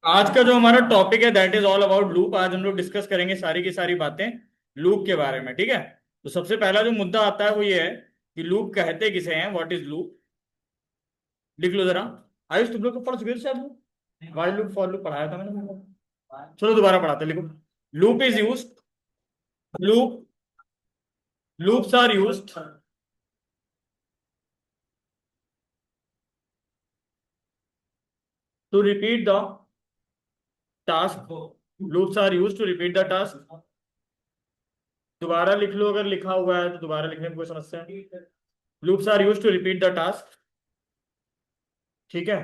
आज का जो हमारा टॉपिक है that is all about loop. आज हम लोग डिस्कस करेंगे सारी की सारी बातें लूप के बारे में। ठीक है, तो सबसे पहला जो मुद्दा आता है वो ये है कि लूप कहते किसे हैं, व्हाट इज लूप। लिख लो जरा। आयुष तुम लोग को पढ़ चुके थे शायद, वाइल लूप फॉर लूप पढ़ाया था मैंने। चलो दोबारा पढ़ाते, लिखो। Loop is use loop loops are used to repeat the task. Loops are used to repeat the task. दोबारा लिख लो, अगर लिखा हुआ है तो दोबारा लिखने में कोई समस्या है। Loops are used to repeat the task. ठीक है।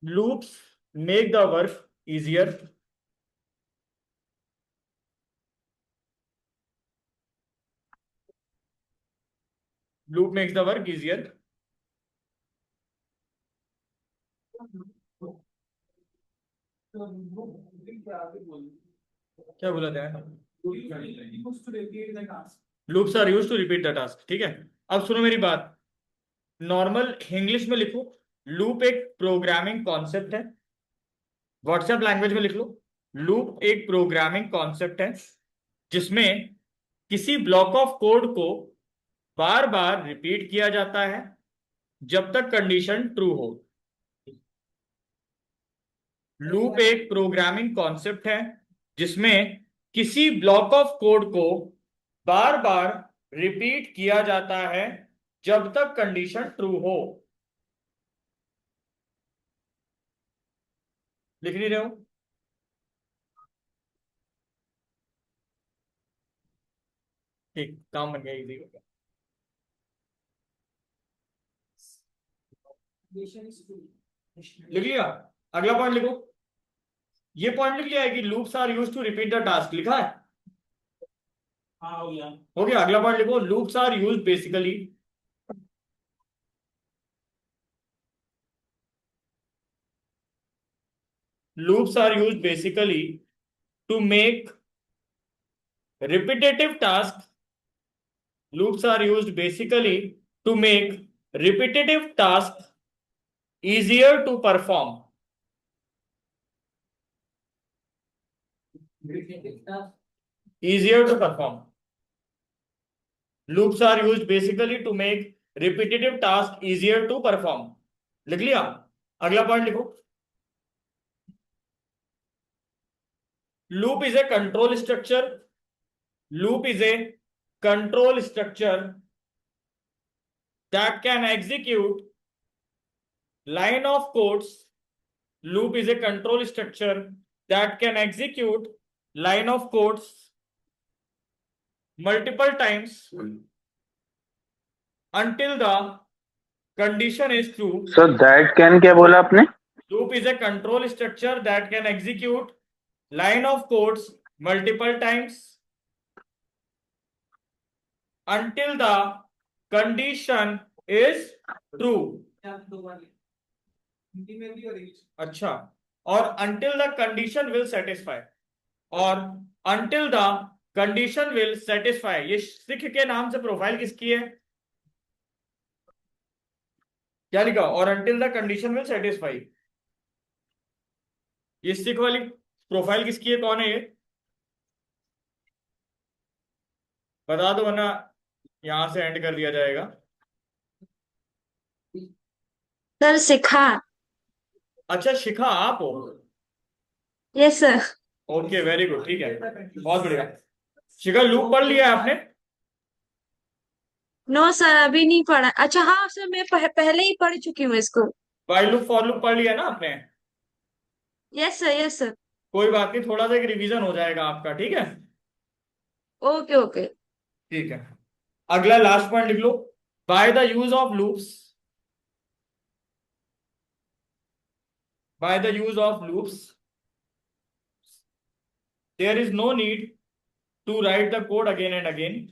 Loops make the work easier. Loop makes the work easier. क्या बोला था? Loops are use to repeat the task. ठीक है, अब सुनो मेरी बात। नॉर्मल इंग्लिश में लिखो। लूप एक प्रोग्रामिंग कॉन्सेप्ट है। व्हाट्सएप लैंग्वेज में लिख लो। लूप एक प्रोग्रामिंग कॉन्सेप्ट है जिसमें किसी ब्लॉक ऑफ कोड को बार बार रिपीट किया जाता है जब तक कंडीशन ट्रू हो। लूप एक प्रोग्रामिंग कॉन्सेप्ट है जिसमें किसी ब्लॉक ऑफ कोड को बार बार रिपीट किया जाता है जब तक कंडीशन ट्रू हो। लिख नहीं रहे हो? ठीक, काम बन गया, इजी हो गया। लिख लिया? अगला पॉइंट लिखो। ये पॉइंट लिख लिया है कि loops are use to repeat the task, लिखा है? हाँ, हो गया। हो गया, अगला पॉइंट लिखो। Loops are use basically loops are used basically to make repetitive tasks. Loops are used basically to make repetitive tasks easier to perform. Easier to perform. Loops are used basically to make repetitive tasks easier to perform. लिख लिया? अगला point लिखो। Loop is a control structure. Loop is a control structure that can execute line of codes. Loop is a control structure that can execute line of codes multiple times until the condition is true. Sir that can क्या बोला आपने? Loop is a control structure that can execute line of codes multiple times until the condition is true. अच्छा, और until the condition will satisfy, और until the condition will satisfy, ये सिख के नाम से प्रोफाइल किसकी है? क्या लिखा? और until the condition will satisfy, ये सिख वाली प्रोफाइल किसकी है? कौन है ये? बता दो वरना यहां से एंड कर दिया जाएगा। सर सिखा। अच्छा, शिखा आप हो? Yes sir. Okay, very good, ठीक है, बहुत बढ़िया। शिखा, लूप पढ़ लिया है आपने? नो सर अभी नहीं पढ़ा। अच्छा हाँ सर मैं पहले ही पढ़ चुकी हूँ इसको। वाइल लूप फॉर लूप पढ़ लिया ना आपने? Yes sir yes sir. कोई बात नहीं, थोड़ा सा एक रिवीजन हो जाएगा आपका, ठीक है? Okay okay. ठीक है, अगला लास्ट पॉइंट लिख लो। By the use of loops, by the use of loops there is no need to write the code again and again.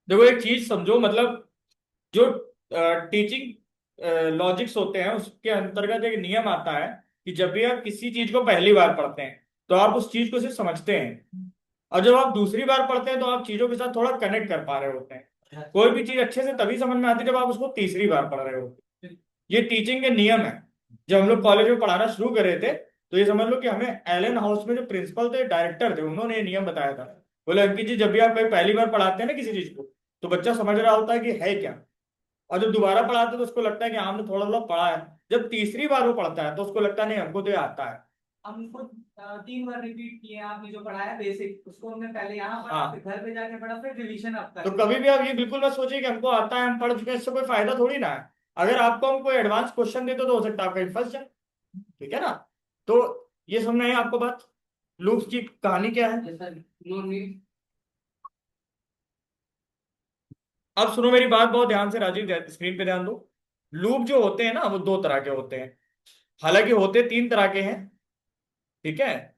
देखो एक चीज समझो, मतलब जो टीचिंग लॉजिक्स होते हैं उसके अंतर्गत एक नियम आता है कि जब भी आप किसी चीज को पहली बार पढ़ते हैं तो आप उस चीज को सिर्फ समझते हैं, और जब आप दूसरी बार पढ़ते हैं तो आप चीजों के साथ थोड़ा कनेक्ट कर पा रहे होते हैं। कोई भी चीज अच्छे से तभी समझ में आती है जब आप उसको तीसरी बार पढ़ रहे होते हैं। ये टीचिंग के नियम है। जब हम लोग कॉलेज में पढ़ाना शुरू कर रहे थे तो ये समझ लो कि हमें एलन हाउस में जो प्रिंसिपल थे, डायरेक्टर थे, उन्होंने ये नियम बताया था। बोले अंकित जी, जब भी आप कहीं पहली बार पढ़ाते हैं ना किसी चीज को, तो बच्चा समझ रहा होता है कि है क्या, और जब दोबारा पढ़ाते हैं तो उसको लगता है कि हमने थोड़ा थोड़ा पढ़ा है। जब तीसरी बार वो पढ़ता है तो उसको लगता है नहीं, हमको तो ये आता है। हमको 3 बार रिपीट किए आपने जो पढ़ाया बेसिक, उसको हमने पहले यहाँ पढ़ा, हाँ। फिर घर पे जाके पढ़ा, फिर रिवीजन अब तो कर। कभी भी आप ये बिल्कुल मत सोचिए कि हमको आता है, हम पढ़ चुके हैं, इससे कोई फायदा थोड़ी ना है। अगर आपको हम कोई एडवांस क्वेश्चन देते तो हो सकता है आपका फंस जाए। ठीक है ना? तो ये समझ में आई आपको बात? लूप्स की कहानी क्या है? No need. अब सुनो मेरी बात बहुत ध्यान से राजीव, स्क्रीन पे ध्यान दो। लूप जो होते हैं ना वो दो तरह के होते हैं। हालांकि होते तीन तरह के हैं, ठीक है,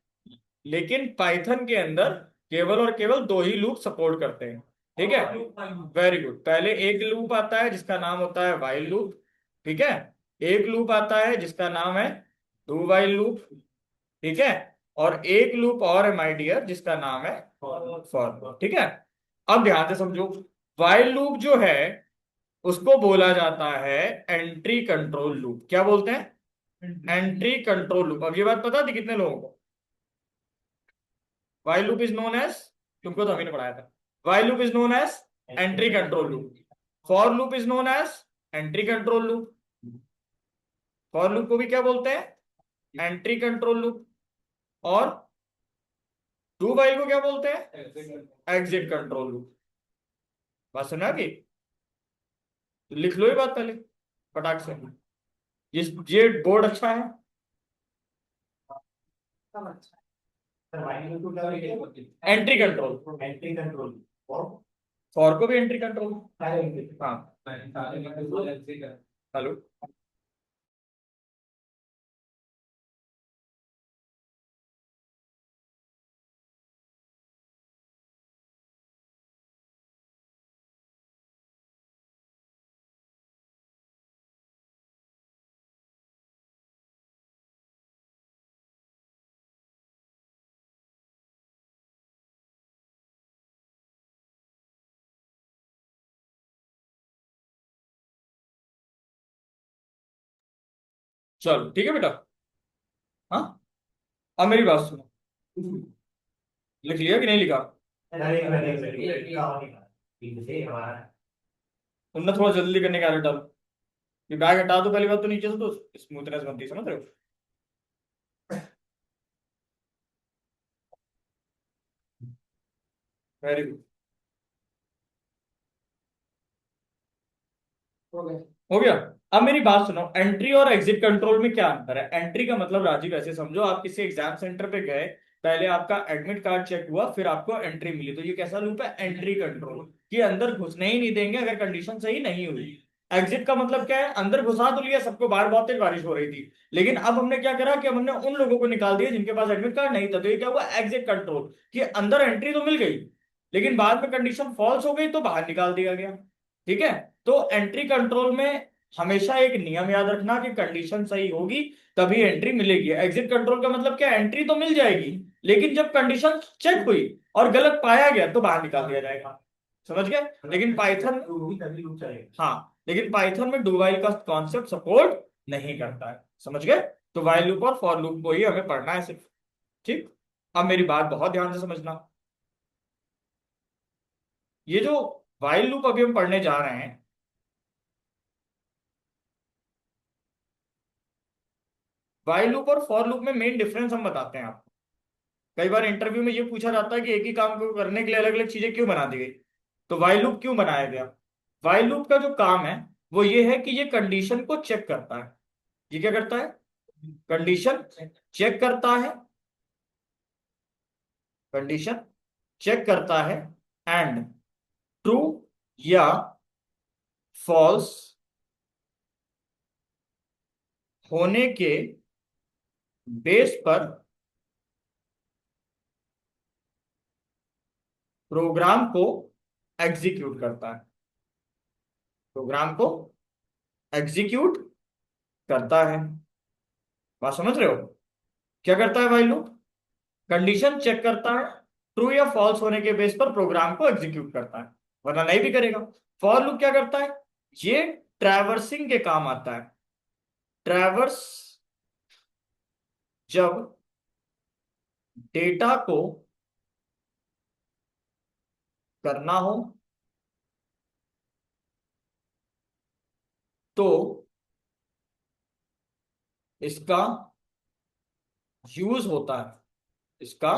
लेकिन पाइथन के अंदर केवल और केवल दो ही लूप सपोर्ट करते हैं। ठीक है, वेरी गुड। पहले एक लूप आता है जिसका नाम होता है वाइल लूप। ठीक है, एक लूप आता है जिसका नाम है डू वाइल लूप। ठीक है, और एक लूप और है माय डियर जिसका नाम है फॉर। ठीक है, अब ध्यान से समझो। वाइल लूप जो है उसको बोला जाता है एंट्री कंट्रोल लूप। क्या बोलते हैं? Entry control loop. अब ये बात पता थी कितने लोगों को? While loop is known as, तुमको तो अभी ने पढ़ाया था, while loop is known as entry control loop. For loop is known as entry control loop. For loop को भी क्या बोलते हैं? Entry control loop. और डू वाइल को क्या बोलते हैं? Exit control loop. बात सुना कि? लिख लो ये बात पहले फटाक से। ये बोर्ड अच्छा है। Entry control, entry control for को भी एंट्री कंट्रोल। हाँ, हेलो। चलो ठीक है बेटा। हाँ, अब मेरी बात सुनो। लिख लिया कि नहीं लिखा? तुमने थोड़ा जल्दी करने की आदत डालो। ये बैग हटा दो पहली बात तो नीचे से, तो स्मूथनेस बनती है, समझ रहे हो? वेरी गुड, हो गया। अब मेरी बात सुनो, एंट्री और एग्जिट कंट्रोल में क्या अंतर है? एंट्री का मतलब राजीव ऐसे समझो, आप किसी एग्जाम सेंटर पे गए, पहले आपका एडमिट कार्ड चेक हुआ, फिर आपको एंट्री मिली, तो ये कैसा लूप है? Entry control. कि अंदर घुसने ही नहीं देंगे अगर कंडीशन सही नहीं हुई। एग्जिट का मतलब क्या है? अंदर घुसा तो लिया सबको, बाहर बहुत तेज बारिश हो रही थी, लेकिन अब हमने क्या करा कि अब हमने उन लोगों को निकाल दिया जिनके पास एडमिट कार्ड नहीं था। तो ये क्या हुआ? Exit control. कि अंदर एंट्री तो मिल गई, लेकिन बाद में कंडीशन फॉल्स हो गई तो बाहर निकाल दिया गया। ठीक है, तो एंट्री कंट्रोल में हमेशा एक नियम याद रखना कि कंडीशन सही होगी तभी एंट्री मिलेगी। एग्जिट कंट्रोल का मतलब क्या? एंट्री तो मिल जाएगी, लेकिन जब कंडीशन चेक हुई और गलत पाया गया तो बाहर निकाल दिया जाएगा। समझ गए? लेकिन पाइथन, हाँ, लेकिन पाइथन में डू वाइल का कॉन्सेप्ट सपोर्ट नहीं करता है। समझ गए? तो वाइल लूप और फॉर लूप को ही हमें पढ़ना है सिर्फ। ठीक, अब मेरी बात बहुत ध्यान से समझना। ये जो वाइल लूप अभी हम पढ़ने जा रहे हैं, वाइल लूप और फॉर लूप में मेन डिफरेंस हम बताते हैं आपको। कई बार इंटरव्यू में ये पूछा जाता है कि एक ही काम को करने के लिए अलग अलग चीजें क्यों बना दी गई, तो वाइल लूप क्यों बनाया गया? वाइल लूप का जो काम है वो ये है कि ये कंडीशन को चेक करता है। ये क्या करता है? कंडीशन चेक करता है। कंडीशन चेक करता है एंड ट्रू या फॉल्स होने के बेस पर प्रोग्राम को एग्जीक्यूट करता है। प्रोग्राम को एग्जीक्यूट करता है। बात समझ रहे हो? क्या करता है वाइल लूप? कंडीशन चेक करता है, ट्रू या फॉल्स होने के बेस पर प्रोग्राम को एग्जीक्यूट करता है, वरना नहीं भी करेगा। फॉर लूप क्या करता है? ये ट्रैवर्सिंग के काम आता है। ट्रैवर्स जब डेटा को करना हो तो इसका यूज होता है, इसका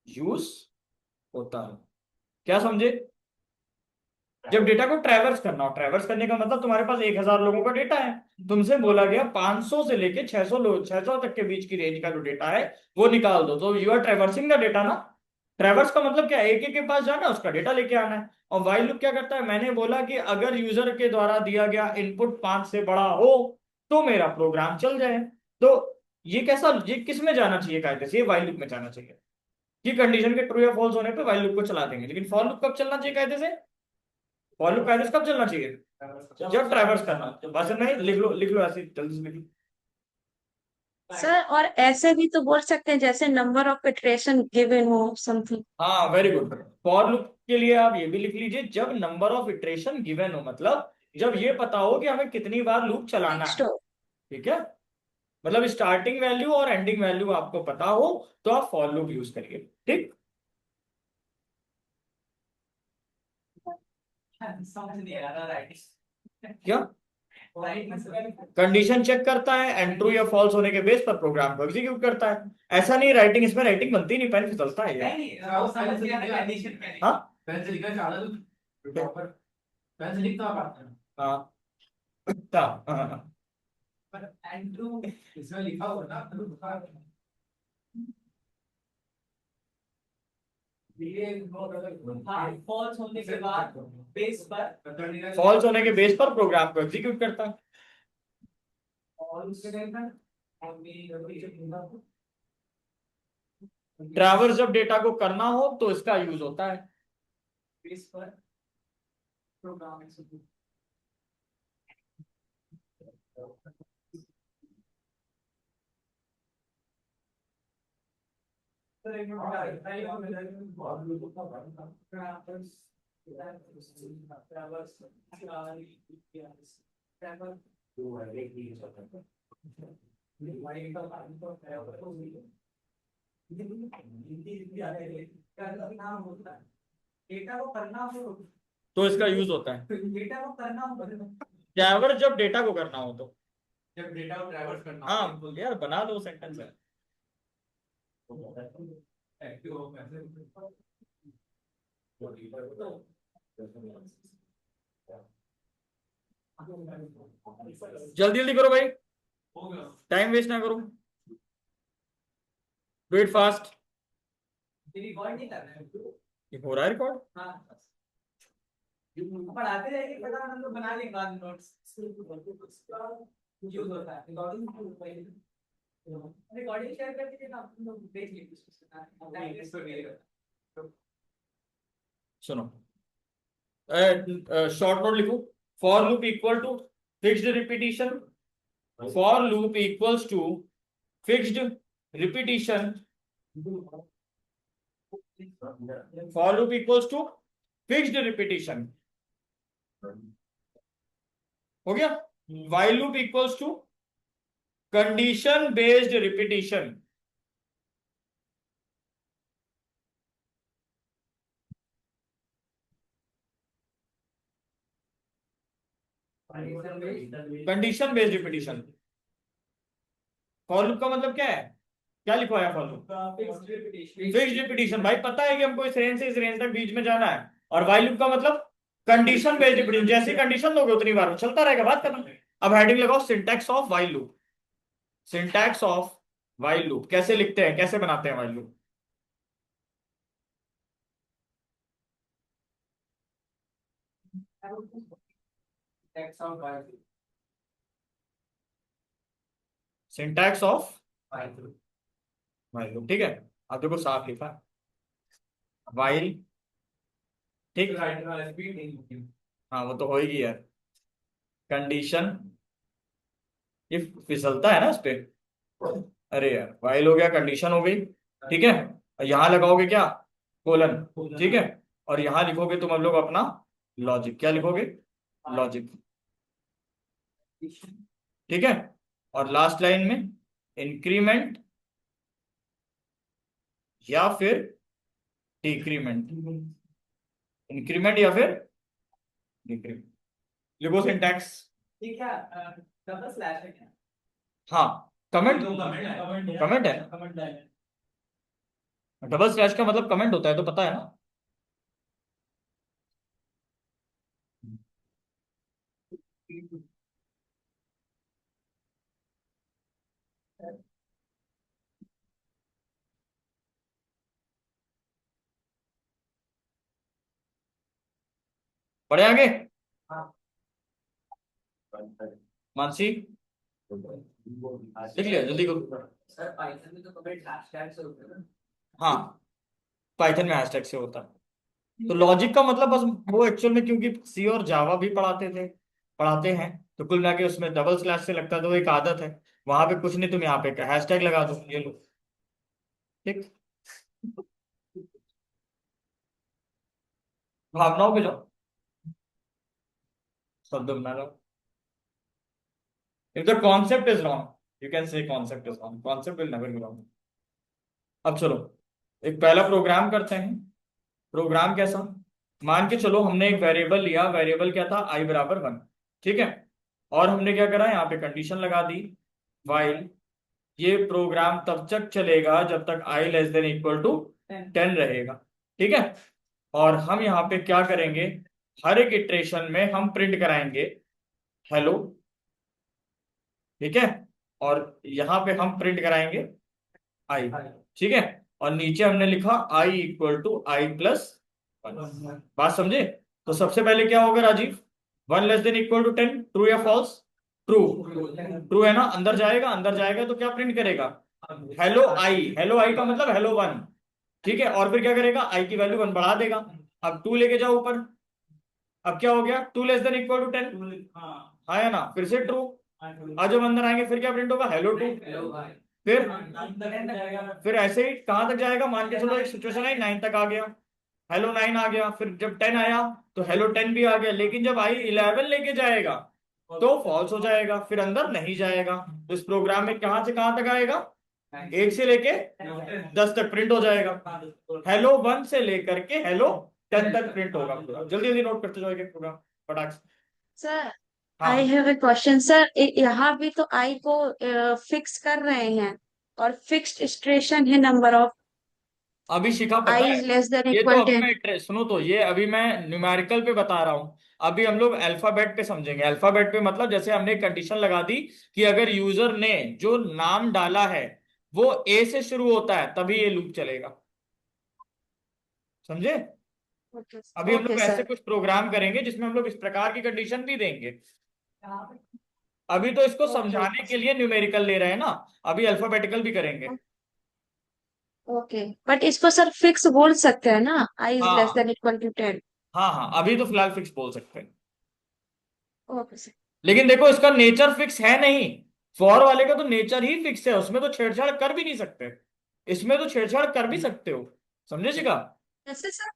यूज होता है। क्या समझे? जब डेटा को ट्रैवर्स करना हो, ट्रैवर्स करने का मतलब तुम्हारे पास 1000 लोगों का डेटा है, तुमसे बोला गया 500 से लेके 600 लोग, 600 तक के बीच की रेंज का जो डेटा है वो निकाल दो, तो you are traversing the data ना। ट्रैवर्स का मतलब क्या है? एक एक के पास जाना, उसका डेटा लेके आना है। और व्हाइल लूप क्या करता है? मैंने बोला कि अगर यूजर के द्वारा दिया गया इनपुट 5 से बड़ा हो तो मेरा प्रोग्राम चल जाए। तो ये कैसा, ये किस में जाना चाहिए कायदे से? ये व्हाइल लूप में जाना चाहिए कि कंडीशन के ट्रू या फॉल्स होने पे व्हाइल लूप को चला देंगे। लेकिन फॉर लूप कब चलना चाहिए कायदे से? फॉर लूप कायदे से कब चलना चाहिए? जब ट्रैवर्स करना। बस नहीं, लिख लो ऐसे जल्दी से लिख लो। सर और ऐसे भी तो बोल सकते हैं जैसे नंबर ऑफ इटरेशन गिवन हो समथिंग। हाँ वेरी गुड। फॉर लूप के लिए आप ये भी लिख लीजिए, जब नंबर ऑफ इटरेशन गिवन हो, मतलब जब ये पता हो कि हमें कितनी बार लूप चलाना है। ठीक है, मतलब स्टार्टिंग वैल्यू और एंडिंग वैल्यू आपको पता हो तो आप फॉर लूप यूज करिए। ठीक, समझ नहीं आ रहा राइट। क्या? राइट कंडीशन चेक करता है एंड ट्रू या फॉल्स होने के बेस पर प्रोग्राम को एग्जीक्यूट करता है। ऐसा नहीं राइटिंग, इसमें राइटिंग बनती नहीं, पेन फिसलता है यार। नहीं वो समझ गया ना कंडीशन में। हाँ पेन से लिखना चाह रहा तू प्रॉपर पेन से लिखता बात करना हाँ हाँ। पर एंड्रू इसमें लिखा हुआ ना तो लिखा है। ये हाँ फॉल्स होने के बाद बेस पर फॉल्स होने के बेस पर प्रोग्राम को एग्जीक्यूट करता है। और उसके बाद ट्रैवर्स जब डेटा को करना हो तो इसका यूज होता है। बेस पर प्रोग्राम एग्जीक्यूट। डेटा को करना हो तो इसका यूज होता है। डेटा को करना हो ट्रैवर्स जब डेटा को करना हो तो। जब डेटा को ट्रैवर्स करना हाँ यार बना दो सेंटेंस है। एक्टिव हो मैसेज जल्दी जल्दी करो भाई, हो गया टाइम वेस्ट ना करो, डू इट फास्ट। रिकॉर्ड नहीं करना है। ये हो रहा है रिकॉर्ड? हाँ पढ़ाते रहेंगे, पता हम लोग बना लेंगे बाद में नोट्स। यूज होता है रिकॉर्डिंग शेयर कर दीजिए ना, हम लोग देख लेंगे। सुनो, शॉर्ट नोट लिखो। For loop equal to fixed repetition, for loop equals to fixed repetition, for loop equals to fixed repetition. हो गया? While loop equals to condition based repetition. Condition based repetition. For loop का मतलब क्या है? क्या लिखवाया for loop? Fixed repetition. भाई पता है कि हमको इस रेंज से इस रेंज तक बीच में जाना है। और व्हाइल लूप का मतलब कंडीशन बेस्ड रिपीटिशन, जैसी कंडीशन दोगे उतनी बार वो चलता रहेगा, बात करना। अब हेडिंग लगाओ syntax of while loop. Syntax of while loop कैसे लिखते हैं, कैसे बनाते हैं while loop? Syntax of while loop. ठीक है, अब देखो साफ लिखा व्हाइल। ठीक, हाँ वो तो होएगी यार। कंडीशन, ये फिसलता है ना इस पे। अरे यार व्हाइल हो गया, कंडीशन हो गई। ठीक है, और यहां लगाओगे क्या? कोलन। ठीक है, और यहां लिखोगे तुम अब लोग अपना लॉजिक। क्या लिखोगे? लॉजिक। ठीक है, और लास्ट लाइन में इंक्रीमेंट या फिर डिक्रीमेंट, इंक्रीमेंट या फिर डिक्रीमेंट। लिखो सिंटैक्स। ठीक है, डबल स्लैश है क्या? हाँ, कमेंट, कमेंट है। कमेंट है। डबल स्लैश का मतलब कमेंट होता है, तो पता है ना। पढ़े आगे। मानसी लिख लिया, जल्दी करो। सर पाइथन में तो कमेंट हैशटैग से होते हैं ना। हाँ, पाइथन में हैशटैग से होता है। तो लॉजिक का मतलब बस वो एक्चुअल में, क्योंकि सी और जावा भी पढ़ाते हैं, तो कुल मिला के उसमें डबल स्लैश से लगता है, तो वो एक आदत है। वहां पे कुछ नहीं, तुम यहाँ पे हैशटैग लगा दो, ये लो, ठीक। भावनाओं पे जाओ, शब्द बना लो। If the concept is wrong you can say concept is wrong, concept will never be wrong. अब चलो एक पहला प्रोग्राम करते हैं। प्रोग्राम कैसा, मान के चलो हमने एक वेरिएबल लिया, वेरिएबल क्या था, i बराबर 1, ठीक है। और हमने क्या करा, यहाँ पे कंडीशन लगा दी, वाइल ये प्रोग्राम तब तक चलेगा जब तक i less than equal to 10 रहेगा, ठीक है। और हम यहाँ पे क्या करेंगे, हर एक इटरेशन में हम प्रिंट कराएंगे हेलो, ठीक है। और यहाँ पे हम प्रिंट कराएंगे i, ठीक है। और नीचे हमने लिखा i equal to i plus 1। बात समझे। तो सबसे पहले क्या होगा Rajiv, 1 less than equal to 10, true या फॉल्स, ट्रू। ट्रू है ना, अंदर जाएगा, अंदर जाएगा तो क्या प्रिंट करेगा, हेलो आई। हेलो आई का मतलब हेलो 1, ठीक है। और फिर क्या करेगा, i की वैल्यू 1 बढ़ा देगा। अब 2 लेके जाओ ऊपर, अब क्या हो गया, 2 लेस देन इक्वल टू 10, हाँ है ना, फिर से ट्रू। आज जब अंदर आएंगे फिर क्या प्रिंट होगा, हेलो 2। फिर ऐसे ही कहां तक जाएगा, मान के चलो एक सिचुएशन है 9 तक आ गया, हेलो 9 आ गया। फिर जब 10 आया तो हेलो 10 भी आ गया, लेकिन जब आई 11 लेके जाएगा तो फॉल्स हो जाएगा, फिर अंदर नहीं जाएगा। तो इस प्रोग्राम में कहां से कहां तक आएगा, 1 से लेके 10 तक प्रिंट हो जाएगा। हेलो 1 से लेकर के हेलो 10 तक प्रिंट होगा पूरा। जल्दी जल्दी नोट करते जाओ प्रोग्राम फटाक से। सर आई हाँ, हैव ए क्वेश्चन सर, यहाँ भी तो आई को फिक्स कर रहे हैं और फिक्स्ड स्ट्रेशन है नंबर ऑफ अभी शिखा पता आई है, इज लेस देन ये तो इक्वल अभी 10। मैं सुनो, तो ये अभी मैं न्यूमेरिकल पे बता रहा हूँ। अभी हम लोग अल्फाबेट पे समझेंगे। अल्फाबेट पे मतलब जैसे हमने कंडीशन लगा दी कि अगर यूजर ने जो नाम डाला है वो ए से शुरू होता है तभी ये लूप चलेगा, समझे। अभी हम ओके लोग ऐसे सर। कुछ प्रोग्राम करेंगे जिसमें हम लोग इस प्रकार की कंडीशन भी देंगे। अभी तो इसको ओके समझाने के लिए न्यूमेरिकल ले रहे हैं ना, अभी अल्फाबेटिकल भी करेंगे। ओके, बट इसको सर फिक्स बोल सकते हैं ना, आई इज लेस हाँ देन इक्वल टू 10। हाँ हाँ, अभी तो फिलहाल फिक्स बोल सकते हैं, ओके सर। लेकिन देखो इसका नेचर फिक्स है नहीं। फॉर वाले का तो नेचर ही फिक्स है, उसमें तो छेड़छाड़ कर भी नहीं सकते, इसमें तो छेड़छाड़ कर भी सकते हो, समझे शिका। कैसे सर?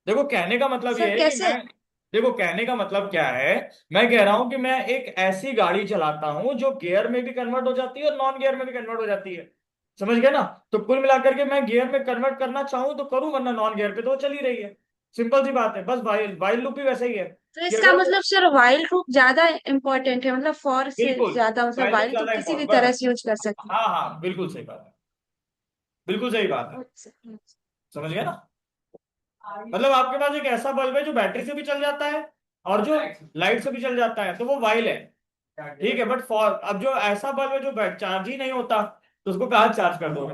देखो कहने का मतलब ये सर है कि कैसे? मैं, देखो कहने का मतलब क्या है, मैं कह रहा हूं कि मैं एक ऐसी गाड़ी चलाता हूं जो गियर में भी कन्वर्ट हो जाती है और नॉन गियर में भी कन्वर्ट हो जाती है, समझ गए ना। तो कुल मिलाकर के मैं गियर में कन्वर्ट करना चाहूं तो करूं, वरना नॉन गियर पे तो वो चल ही रही है। सिंपल सी बात है, बस वाइल वाइल लूप भी वैसे ही है तो कि इसका अगर वो, मतलब सर वाइल्ड लूप ज्यादा इम्पोर्टेंट है, मतलब फॉर से बिल्कुल ज्यादा, मतलब वाइल लूप वाइल्ड तो ज्यादा किसी भी इंपॉर्टेंट, तरह बस से यूज कर सकते हाँ हाँ बिल्कुल सही बात है, बिल्कुल सही बात है, हैं। समझ गए ना। मतलब आपके पास एक ऐसा बल्ब है जो बैटरी से भी चल जाता है और जो लाइट से भी चल जाता है, तो वो वाइल है, ठीक है। बट फॉर अब जो ऐसा बल्ब है जो चार्ज ही नहीं होता, तो उसको कहाँ चार्ज कर दोगे,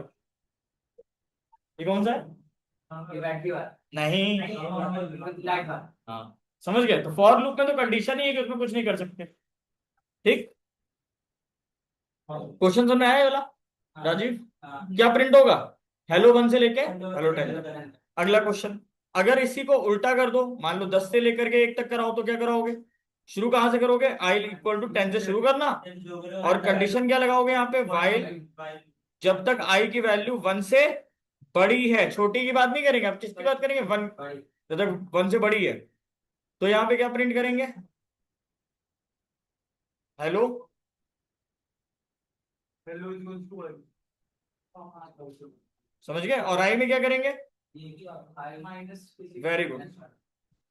ये कौन सा है, ये बैटरी वाला नहीं, लाइट वाला। हाँ समझ गए। तो फॉर लूप में तो कंडीशन ही है कि उसमें कुछ नहीं कर सकते, ठीक। क्वेश्चन समझ में आया ये वाला राजीव, क्या प्रिंट होगा, हेलो 1 से लेके हेलो 10। अगला क्वेश्चन, अगर इसी को उल्टा कर दो, मान लो 10 से लेकर के 1 तक कराओ तो क्या कराओगे, शुरू कहां से करोगे, आई इक्वल टू 10 से शुरू करना, और कंडीशन क्या लगाओगे यहाँ पे, वाइल जब तक आई की वैल्यू 1 से बड़ी है, छोटी की बात नहीं करेंगे, अब किसकी बात करेंगे, 1, जब तक 1 से बड़ी है, तो यहाँ पे क्या प्रिंट करेंगे, हेलो हेलो इक्वल्स टू समझ गए? और आई में क्या करेंगे? माइनस वेरी गुड,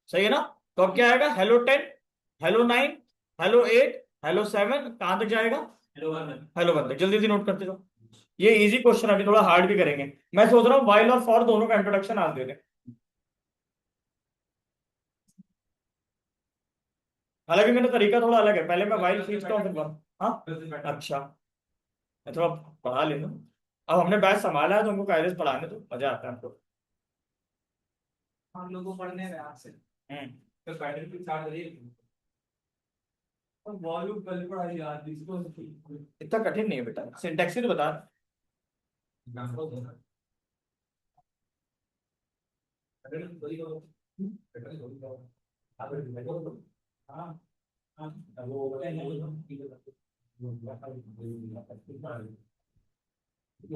सही है ना? तो अब क्या आएगा? हेलो 10, हेलो 9, हेलो 8, हेलो 7, कहां तक जाएगा? हेलो 1 तक। जल्दी जल्दी नोट करते जाओ। ये इजी क्वेश्चन, अभी थोड़ा हार्ड भी करेंगे। मैं सोच रहा हूँ वाइल और फॉर दोनों का इंट्रोडक्शन आज दे दें। हालांकि मेरा तरीका थोड़ा अलग है, पहले मैं वाइल खींचता हूँ फिर for। हाँ, अच्छा, मैं थोड़ा पढ़ा लेता हूँ। अब हमने बैच संभाला है तो हमको कायदे से पढ़ाने तो मजा आता है हमको। हम लोग को पढ़ने में आपसे तो बैटरी की चार्ज रही है तो वॉल्यूम कल पढ़ाई यार इसको इतना कठिन नहीं है बेटा, सिंटैक्स ही तो बता।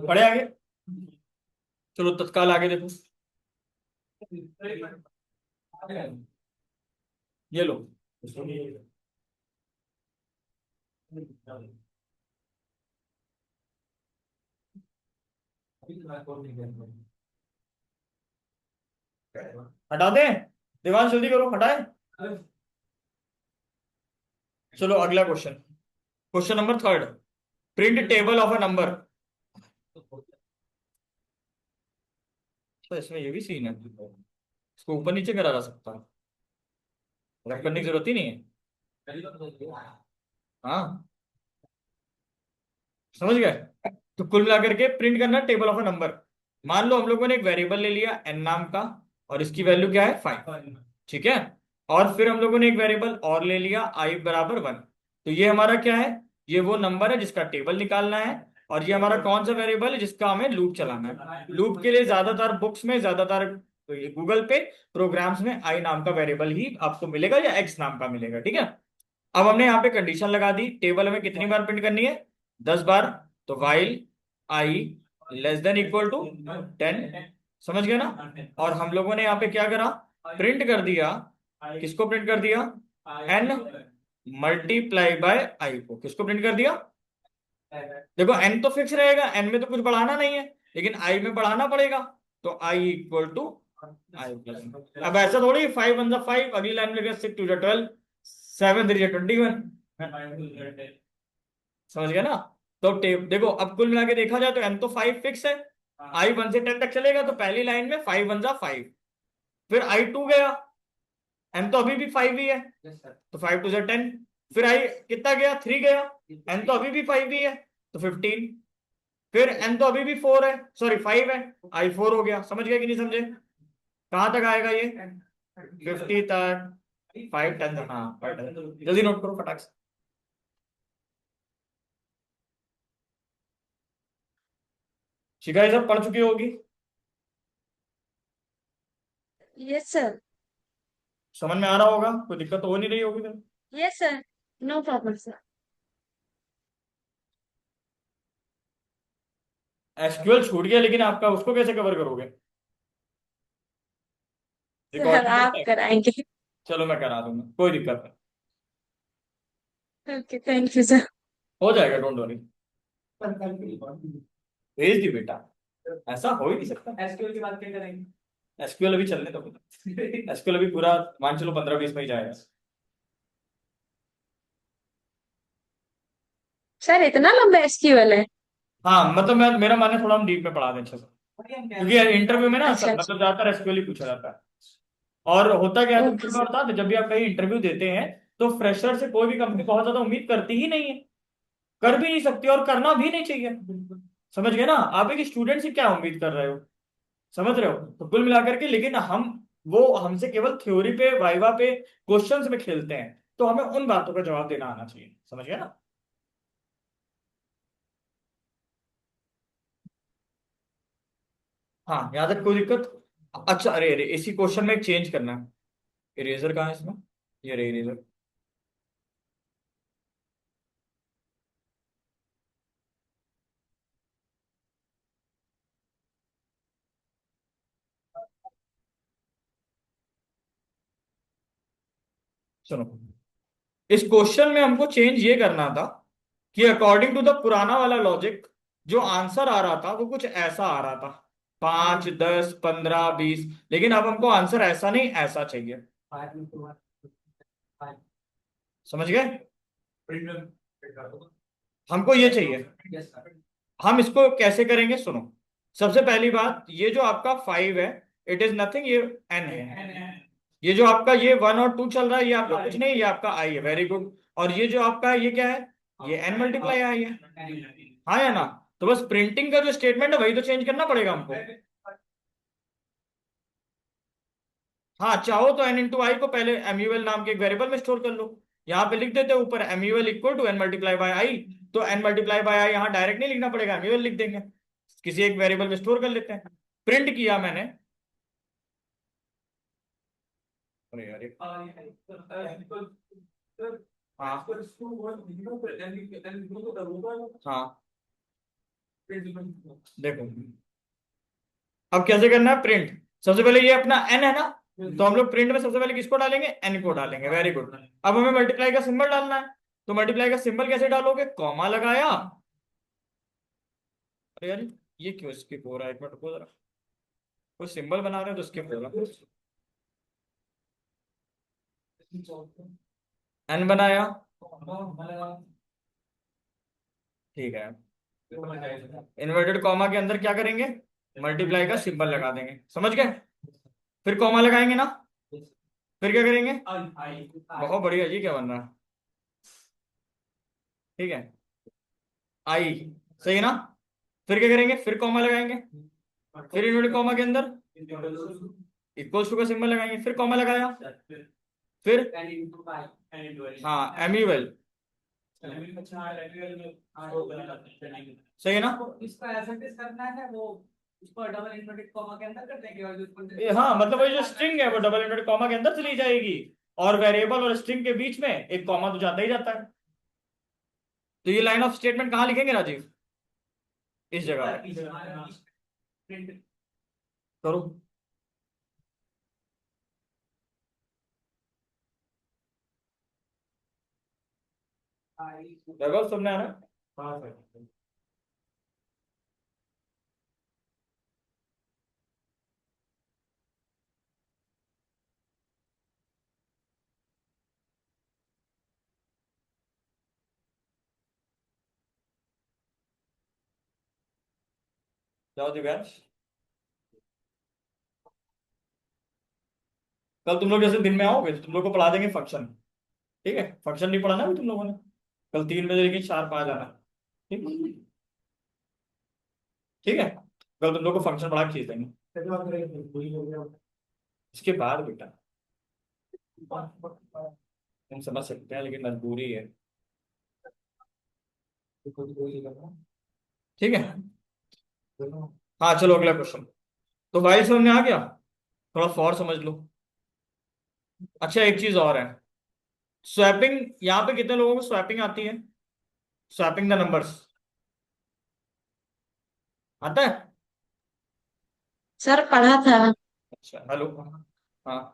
पढ़े आगे, चलो तत्काल आगे देखो। ये लो, हटा दें? दिमाग जल्दी करो, हटाए। चलो अगला question, question number 3, print table of a number. तो इसमें ये भी सीन है, इसको ऊपर नीचे करा जा सकता है, रब करने की जरूरत ही नहीं है। हाँ, समझ गए? तो कुल मिलाकर के प्रिंट करना टेबल ऑफ अ नंबर। मान लो हम लोगों ने एक वेरिएबल ले लिया एन नाम का, और इसकी वैल्यू क्या है? 5, ठीक है। और फिर हम लोगों ने एक वेरिएबल और ले लिया आई बराबर 1। तो ये हमारा क्या है? ये वो नंबर है जिसका टेबल निकालना है। और ये हमारा कौन सा वेरिएबल है जिसका हमें लूप चलाना है? लूप के लिए ज्यादातर बुक्स में, ज्यादातर तो ये गूगल पे प्रोग्राम्स में आई नाम का वेरिएबल ही आपको मिलेगा या एक्स नाम का मिलेगा, ठीक है। अब हमने यहाँ पे कंडीशन लगा दी, टेबल हमें कितनी बार प्रिंट करनी है? 10 बार। तो while I less than equal to 10, समझ गए ना? और हम लोगों ने यहाँ पे क्या करा? प्रिंट कर दिया, किसको प्रिंट कर दिया? एन मल्टीप्लाई बाय आई को। किसको प्रिंट कर दिया? देखो एन तो फिक्स रहेगा, एन में तो कुछ बढ़ाना नहीं है, लेकिन आई में बढ़ाना पड़ेगा। तो I equal to I plus. अब ऐसा थोड़ी 5 1 5, अगली लाइन में लिखा 6 2 12, 7 3 21। समझ गया ना? तो टेप देखो, अब कुल मिला के देखा जाए तो एन तो 5 फिक्स है, आई 1 से 10 तक चलेगा। तो पहली लाइन में 5 1 5, फिर आई 2 गया, एन तो अभी भी 5 ही है, तो 5 2 10। फिर आई कितना गया? 3 गया, एन तो अभी भी 5 ही है, तो 15। फिर एन तो अभी भी 4 है, सॉरी 5 है, आई 4 हो गया। समझ गए कि नहीं समझे? कहां तक आएगा ये? 50 तक। 5 10 तक, हाँ 5 10। जल्दी नोट करो फटाक से। शिकायत सब पढ़ चुकी होगी, यस सर। समझ में आ रहा होगा, कोई दिक्कत तो हो नहीं रही होगी फिर। Yes sir, no problem sir. SQL छूट गया, लेकिन आपका उसको कैसे कवर करोगे? सर रिकॉर्डिंग आप करते हैं? कराएंगे। चलो मैं करा दूंगा, कोई दिक्कत नहीं, ओके, थैंक यू सर। हो जाएगा, डोंट वरी। भेज दी बेटा, ऐसा हो ही नहीं सकता। एसक्यूएल की बात क्या करेंगे? एसक्यूएल अभी चलने दो, एसक्यूएल अभी पूरा मान चलो 15 20 में ही जाएगा। सर इतना लंबा एसक्यूएल है? हाँ मतलब मैं, मेरा मानना है थोड़ा हम डीप में पढ़ा दें अच्छे से, क्योंकि इंटरव्यू में ना अच्छा अच्छा। मतलब ज्यादातर एसक्यूएल ही पूछा जाता है। और होता क्या है ओके तुमको सर। बता दो, जब भी आप कहीं इंटरव्यू देते हैं तो फ्रेशर से कोई भी कंपनी बहुत ज्यादा उम्मीद करती ही नहीं है, कर भी नहीं सकती और करना भी नहीं चाहिए। समझ गए ना? आप एक स्टूडेंट से क्या उम्मीद कर रहे हो? समझ रहे हो? तो कुल मिलाकर के, लेकिन हम, वो हमसे केवल थ्योरी पे, वाइवा पे, क्वेश्चंस में खेलते हैं, तो हमें उन बातों का जवाब देना आना चाहिए। समझ गए ना? हाँ, यहाँ तक कोई दिक्कत? अच्छा, अरे अरे इसी क्वेश्चन में एक चेंज करना है। इरेजर कहाँ है इसमें? ये रही इरेजर। सुनो, इस क्वेश्चन में हमको चेंज ये करना था कि अकॉर्डिंग टू द पुराना वाला लॉजिक जो आंसर आ रहा था वो कुछ ऐसा आ रहा था, 5, 10, 15, 20, लेकिन अब हमको आंसर ऐसा नहीं ऐसा चाहिए। 5 into 1 5 समझ गए? प्रिंट हमको ये चाहिए। यस सर हम इसको कैसे करेंगे, सुनो। सबसे पहली बात, ये जो आपका 5 है, इट इज नथिंग, ये n है। ये जो आपका ये 1 और 2 चल रहा है, ये आपका कुछ नहीं, ये आपका i है। Very good. और ये जो आपका है, ये क्या है? ये n मल्टीप्लाई i है। हाँ या ना? तो बस प्रिंटिंग का जो स्टेटमेंट है वही तो चेंज करना पड़ेगा हमको। हाँ, चाहो तो n इंटू आई को पहले MUL नाम के एक वेरिएबल में स्टोर कर लो। यहाँ पे लिख देते ऊपर MUL equal to n multiply by I. तो n मल्टीप्लाई बाई आई यहाँ डायरेक्ट नहीं लिखना पड़ेगा, MUL लिख देंगे, किसी एक वेरिएबल में स्टोर कर लेते हैं। प्रिंट किया मैंने। अरे यार हाँ हाँ, देखो अब कैसे करना है प्रिंट। सबसे पहले ये अपना n है ना, तो हम लोग प्रिंट में सबसे पहले किसको डालेंगे? n को डालेंगे। Very good. अब हमें मल्टीप्लाई का सिंबल डालना है, तो मल्टीप्लाई का सिंबल कैसे डालोगे? कॉमा लगाया। अरे यार ये क्यों स्किप हो रहा है, एक मिनट रुको जरा, कोई सिंबल बना रहे हो तो स्किप हो रहा है। n बनाया, ठीक है। इन्वर्टेड कॉमा के अंदर क्या करेंगे? मल्टीप्लाई का सिंबल लगा देंगे, समझ गए? फिर कॉमा लगाएंगे ना, फिर क्या करेंगे? बहुत बढ़िया जी, क्या बन रहा है? ठीक है, आई, सही है ना? फिर क्या करेंगे? फिर कॉमा लगाएंगे, फिर इन्वर्टेड कॉमा के अंदर इक्वल्स टू का सिंबल लगाएंगे, फिर कॉमा लगाया, फिर हाँ MUL, सही है ना? इसका ऐसा टेस्ट करना है वो, उसको डबल इन्वर्टेड कॉमा के अंदर कर देंगे और जो ये हाँ, मतलब वो जो स्ट्रिंग है वो डबल इन्वर्टेड कॉमा के अंदर चली जाएगी, और वेरिएबल और स्ट्रिंग के बीच में एक कॉमा तो जाता ही जाता है। तो ये लाइन ऑफ स्टेटमेंट कहाँ लिखेंगे राजीव? इस जगह पे प्रिंट करो। लगभग सबने आ रहा है? जाओ दिव्यांश, कल तुम लोग जैसे दिन में आओगे तो तुम लोग को पढ़ा देंगे फंक्शन। ठीक है, फंक्शन नहीं पढ़ाना है तुम लोगों ने। कल 3 बजे लेकिन 4-5 आना। ठीक है, ठीक है, कल तुम लोग को फंक्शन पढ़ा के खींच देंगे। इसके बाद बेटा हम समझ सकते हैं, लेकिन मजबूरी है। ठीक है, हाँ चलो अगला क्वेश्चन। तो वाइल समझ में आ गया, थोड़ा फॉर समझ लो। अच्छा एक चीज और है, स्वैपिंग। यहाँ पे कितने लोगों को स्वैपिंग आती है? स्वैपिंग द नंबर्स आता है? सर पढ़ा था। अच्छा हेलो, हाँ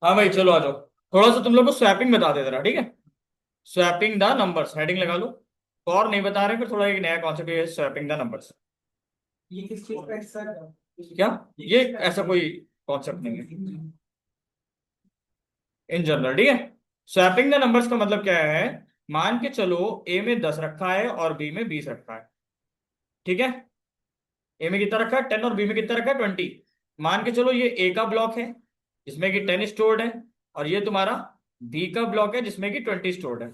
हाँ भाई चलो आ जाओ। थोड़ा सा तुम लोग को स्वैपिंग बता दे जरा, ठीक है? स्वैपिंग द नंबर्स हेडिंग लगा लो। और नहीं बता रहे, फिर थोड़ा एक नया कॉन्सेप्ट है स्वैपिंग द नंबर्स। ये किस चीज का है सर? क्या? ये ऐसा कोई कॉन्सेप्ट नहीं है इन जनरल, ठीक है? स्वैपिंग द नंबर्स का मतलब क्या है? मान के चलो ए में 10 रखा है और बी में 20 रखा है, ठीक है? ए में कितना रखा है? 10, और बी में कितना रखा है? 20। मान के चलो ये ए का ब्लॉक है जिसमें कि 10 स्टोर्ड है, और ये तुम्हारा बी का ब्लॉक है जिसमें कि 20 स्टोर्ड है।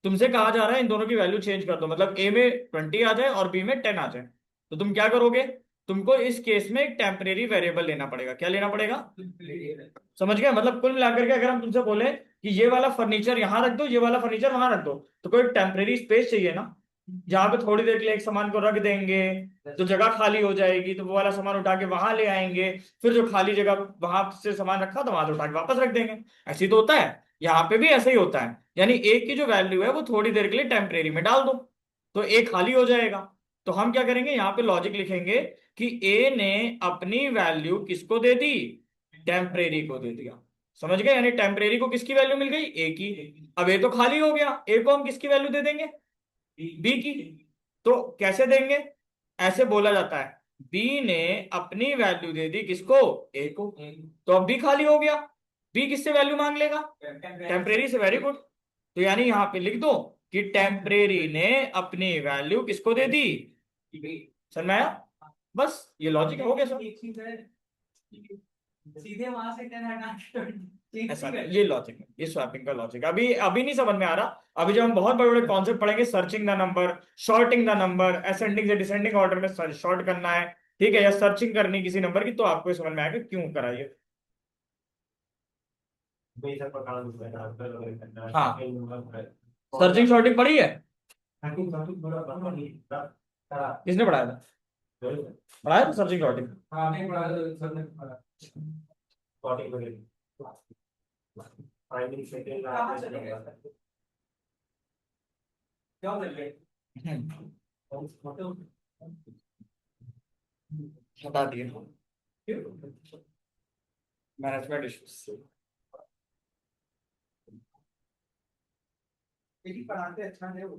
तुमसे कहा जा रहा है इन दोनों की वैल्यू चेंज कर दो, मतलब ए में 20 आ जाए और बी में 10 आ जाए। तो तुम क्या करोगे? तुमको इस केस में एक टेम्परेरी वेरिएबल लेना पड़ेगा। क्या लेना पड़ेगा? समझ गए? मतलब कुल मिलाकर के अगर हम तुमसे बोले कि ये वाला फर्नीचर यहाँ रख दो, ये वाला फर्नीचर वहां रख दो, तो कोई टेम्परेरी स्पेस चाहिए ना। जहां पे थोड़ी देर के लिए एक सामान को रख देंगे तो जगह खाली हो जाएगी, तो वो वाला सामान उठा के वहां ले आएंगे, फिर जो खाली जगह वहां से सामान रखा था वहां से उठा के वापस रख देंगे। ऐसे ही तो होता है, यहाँ पे भी ऐसे ही होता है। यानी ए की जो वैल्यू है वो थोड़ी देर के लिए टेम्परेरी में डाल दो तो ए खाली हो जाएगा। तो हम क्या करेंगे, यहाँ पे लॉजिक लिखेंगे कि ए ने अपनी वैल्यू किसको दे दी, टेम्परेरी को दे दिया। समझ गए, यानी टेम्परेरी को किसकी वैल्यू मिल गई, ए की। अब ए तो खाली हो गया, ए को हम किसकी वैल्यू दे देंगे, बी की। तो कैसे देंगे, ऐसे बोला जाता है, बी ने अपनी वैल्यू दे दी किसको, ए को। तो अब बी खाली हो गया, बी किससे वैल्यू मांग लेगा, टेम्परेरी से। Very good. तो यानी यहां पे लिख दो कि टेम्परेरी ने अपनी वैल्यू किसको दे दी, समझ में आया? बस ये लॉजिक हो गया सर। एक चीज है, सीधे वहां से 10 हटा के ऐसा ये लॉजिक है, ये स्वैपिंग का लॉजिक। अभी अभी नहीं समझ में आ रहा, अभी जब हम बहुत बड़े बड़े कॉन्सेप्ट पढ़ेंगे, searching the number, sorting the number, ascending से डिसेंडिंग ऑर्डर में शॉर्ट करना है, ठीक है, या सर्चिंग करनी किसी नंबर की, तो आपको ये समझ में आएगा क्यों कराइए। हाँ, सर्चिंग शॉर्टिंग पढ़ी है, किसने पढ़ाया था, पढ़ाया था सर्चिंग शॉर्टिंग? हाँ नहीं पढ़ा सर ने पढ़ा। कहाँ चले गए? क्या कर गए? बता दिए मैनेजमेंट इश्यूज। यही पढ़ाते अच्छा है वो।